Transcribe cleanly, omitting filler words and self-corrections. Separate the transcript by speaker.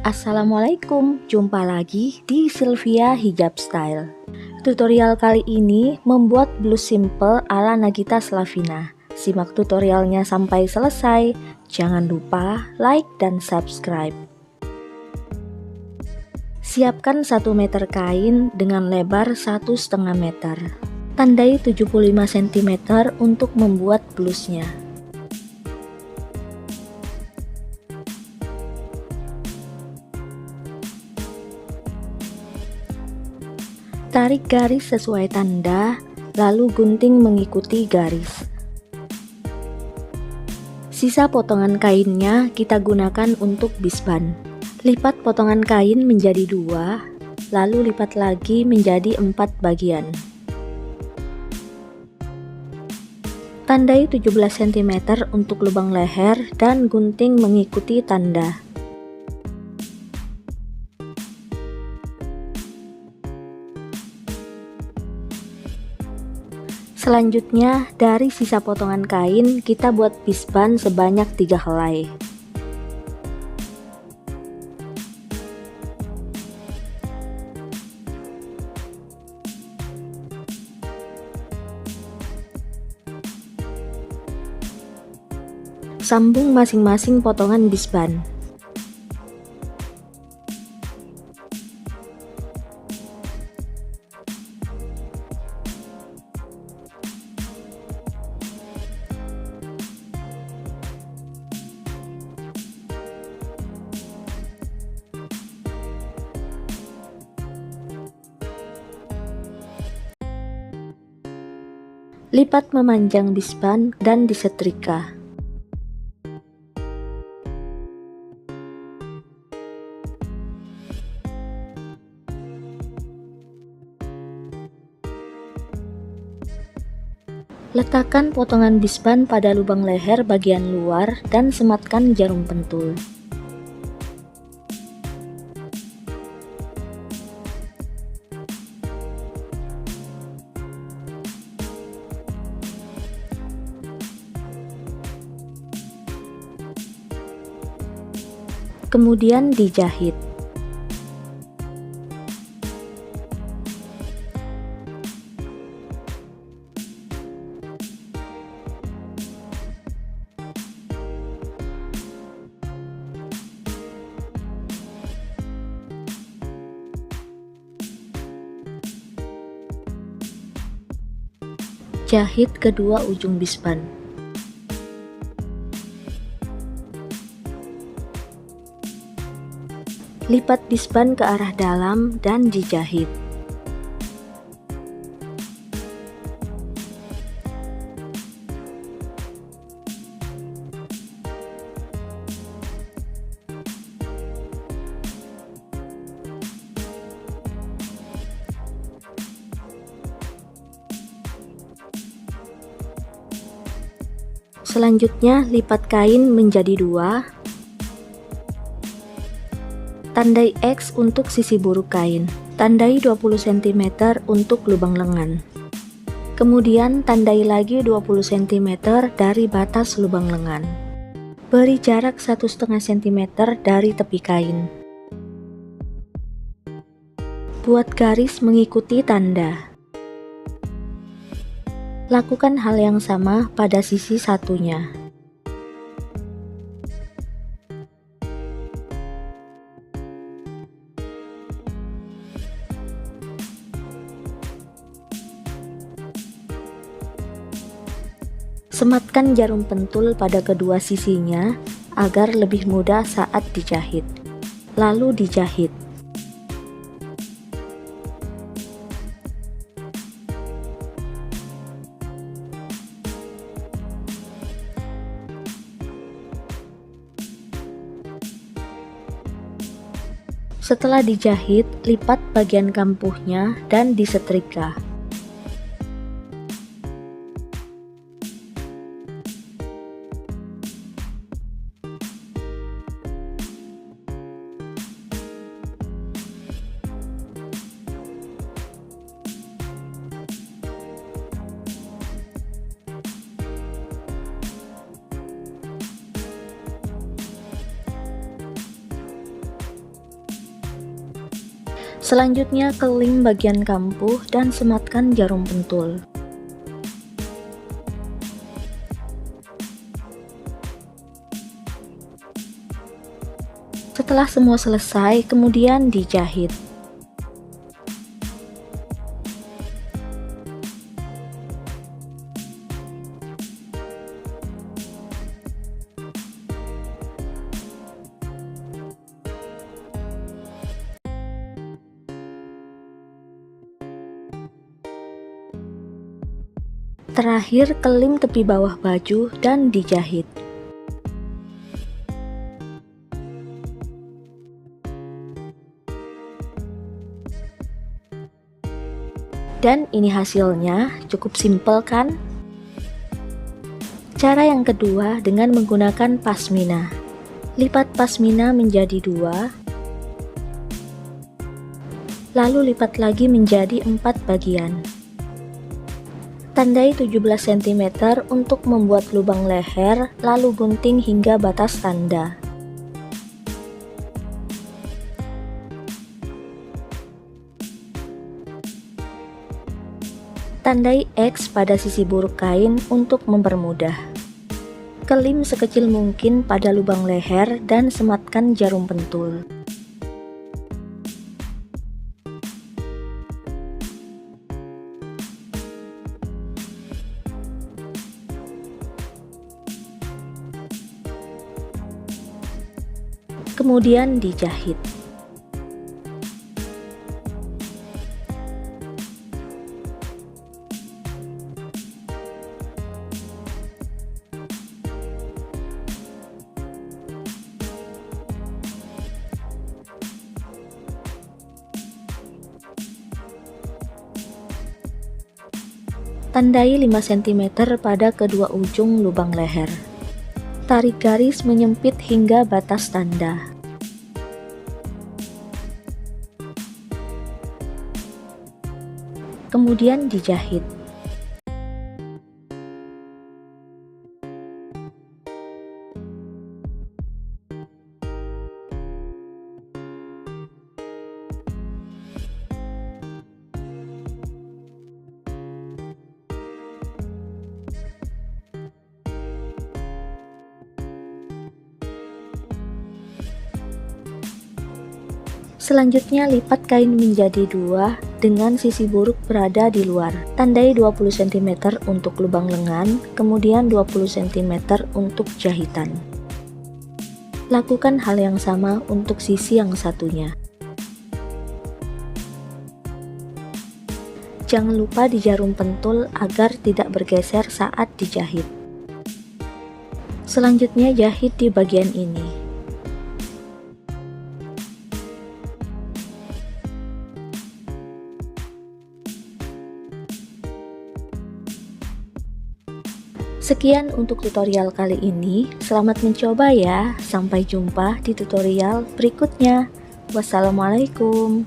Speaker 1: Assalamualaikum, jumpa lagi di Sylvia Hijab Style. Tutorial kali ini membuat blus simple ala Nagita Slavina. Simak tutorialnya sampai selesai. Jangan lupa like dan subscribe. Siapkan 1 meter kain dengan lebar 1,5 meter. Tandai 75 cm untuk membuat blusnya. Tarik garis sesuai tanda, lalu gunting mengikuti garis. Sisa potongan kainnya kita gunakan untuk bisban. Lipat potongan kain menjadi 2, lalu lipat lagi menjadi 4 bagian. Tandai 17 cm untuk lubang leher dan gunting mengikuti tanda. Selanjutnya, dari sisa potongan kain kita buat bisban sebanyak 3 helai. Sambung masing-masing potongan bisban. Lipat memanjang bisban dan disetrika. Letakkan potongan bisban pada lubang leher bagian luar dan sematkan jarum pentul. Kemudian dijahit. Jahit kedua ujung bisban. Lipat bisban ke arah dalam dan dijahit. Selanjutnya, lipat kain menjadi 2. Tandai X untuk sisi buruk kain. Tandai 20 cm untuk lubang lengan. Kemudian tandai lagi 20 cm dari batas lubang lengan. Beri jarak 1,5 cm dari tepi kain. Buat garis mengikuti tanda. Lakukan hal yang sama pada sisi satunya. Sematkan jarum pentul pada kedua sisinya agar lebih mudah saat dijahit. Lalu dijahit. Setelah dijahit, lipat bagian kampuhnya dan disetrika. Selanjutnya kelim bagian kampuh dan sematkan jarum pentul. Setelah semua selesai, kemudian dijahit. Terakhir, kelim tepi bawah baju dan dijahit. Dan ini hasilnya, cukup simpel kan? Cara yang kedua dengan menggunakan pasmina. Lipat pasmina menjadi 2, lalu lipat lagi menjadi 4 bagian. Tandai 17 cm untuk membuat lubang leher, lalu gunting hingga batas tanda. Tandai X pada sisi buruk kain untuk mempermudah. Kelim sekecil mungkin pada lubang leher dan sematkan jarum pentul. Kemudian dijahit. Tandai 5 cm pada kedua ujung lubang leher. Tarik garis menyempit hingga batas tanda. Kemudian dijahit. Selanjutnya lipat kain menjadi 2 dengan sisi buruk berada di luar. Tandai 20 cm untuk lubang lengan, kemudian 20 cm untuk jahitan. Lakukan hal yang sama untuk sisi yang satunya. Jangan lupa di jarum pentul agar tidak bergeser saat dijahit. Selanjutnya jahit di bagian ini. Sekian untuk tutorial kali ini. Selamat mencoba ya. Sampai jumpa di tutorial berikutnya. Wassalamualaikum.